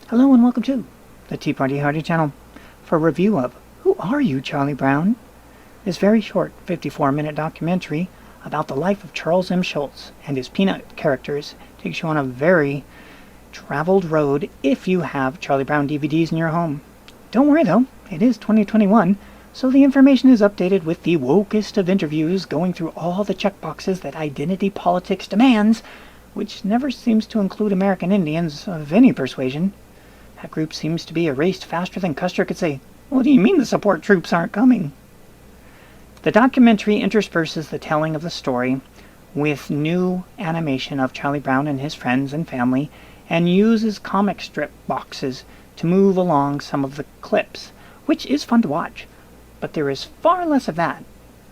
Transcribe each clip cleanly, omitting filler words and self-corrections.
Hello and welcome to the Tea Party Hardy channel for a review of Who Are You, Charlie Brown? This very short 54-minute documentary about the life of Charles M. Schulz and his Peanut characters takes you on a very traveled road if you have Charlie Brown DVDs in your home. Don't worry though, it is 2021, so the information is updated with the wokest of interviews going through all the checkboxes that identity politics demands, which never seems to include American Indians of any persuasion. That group seems to be erased faster than Custer could say, "What do you mean the support troops aren't coming?" The documentary intersperses the telling of the story with new animation of Charlie Brown and his friends and family, and uses comic strip boxes to move along some of the clips, which is fun to watch. But there is far less of that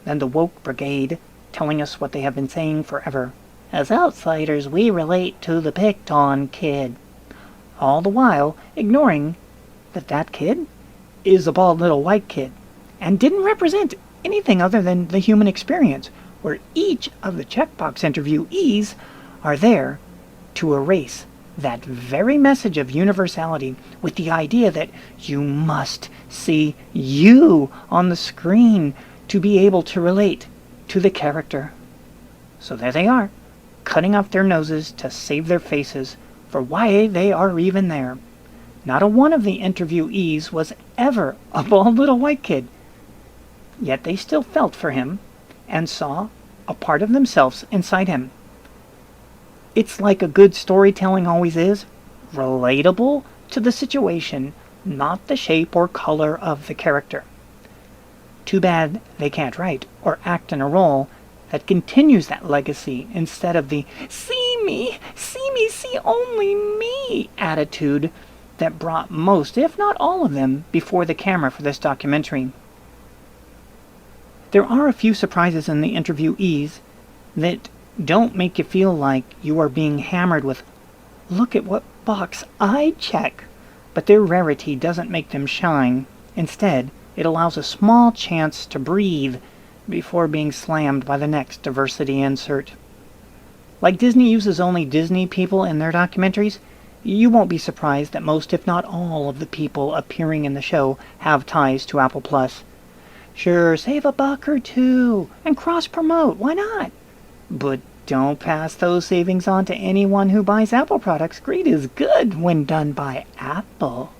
than the woke brigade telling us what they have been saying forever. As outsiders, we relate to the picked-on kid. All the while ignoring that that kid is a bald little white kid and didn't represent anything other than the human experience, where each of the checkbox interviewees are there to erase that very message of universality with the idea that you must see you on the screen to be able to relate to the character. So there they are, cutting off their noses to save their faces for why they are even there. Not a one of the interviewees was ever a bald little white kid, yet they still felt for him and saw a part of themselves inside him. It's like a good storytelling always is, relatable to the situation, not the shape or color of the character. Too bad they can't write or act in a role that continues that legacy instead of the see me, see only me attitude that brought most, if not all of them, before the camera for this documentary. There are a few surprises in the interviewees that don't make you feel like you are being hammered with, look at what box I check, but their rarity doesn't make them shine. Instead, it allows a small chance to breathe before being slammed by the next diversity insert. Like Disney uses only Disney people in their documentaries, you won't be surprised that most, if not all, of the people appearing in the show have ties to Apple Plus. Sure, save a buck or two and cross-promote, why not? But don't pass those savings on to anyone who buys Apple products. Greed is good when done by Apple.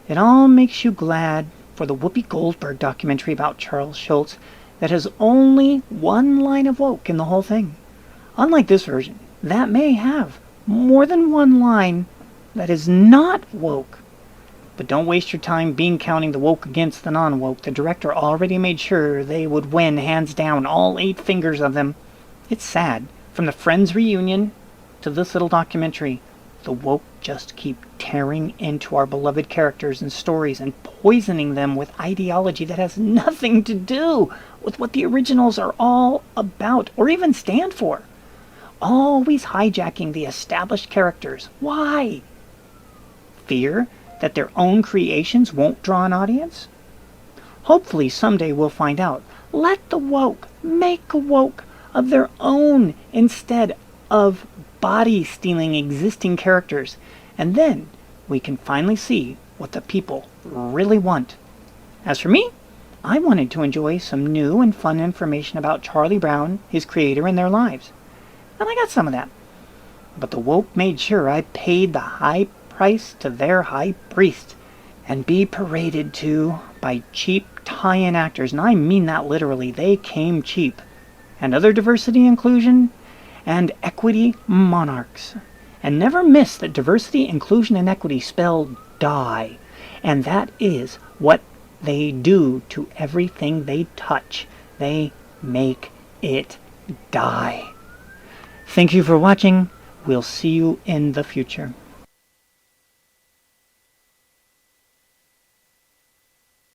It all makes you glad for the Whoopi Goldberg documentary about Charles Schulz that has only one line of woke in the whole thing. Unlike this version, that may have more than one line that is not woke. But don't waste your time bean counting the woke against the non-woke. The director already made sure they would win hands down, all 8 fingers of them. It's sad. From the Friends reunion to this little documentary, the woke just keep tearing into our beloved characters and stories and poisoning them with ideology that has nothing to do with what the originals are all about or even stand for. Always hijacking the established characters. Why? Fear that their own creations won't draw an audience? Hopefully someday we'll find out. Let the woke make a woke of their own instead of body-stealing existing characters, and then we can finally see what the people really want. As for me, I wanted to enjoy some new and fun information about Charlie Brown, his creator, and their lives. And I got some of that. But the woke made sure I paid the high price to their high priest and be paraded to by cheap tie-in actors, and I mean that literally. They came cheap. And other diversity, inclusion, and equity monarchs. And never miss that diversity, inclusion, and equity spell die. And that is what they do to everything they touch. They make it die. Thank you for watching. We'll see you in the future.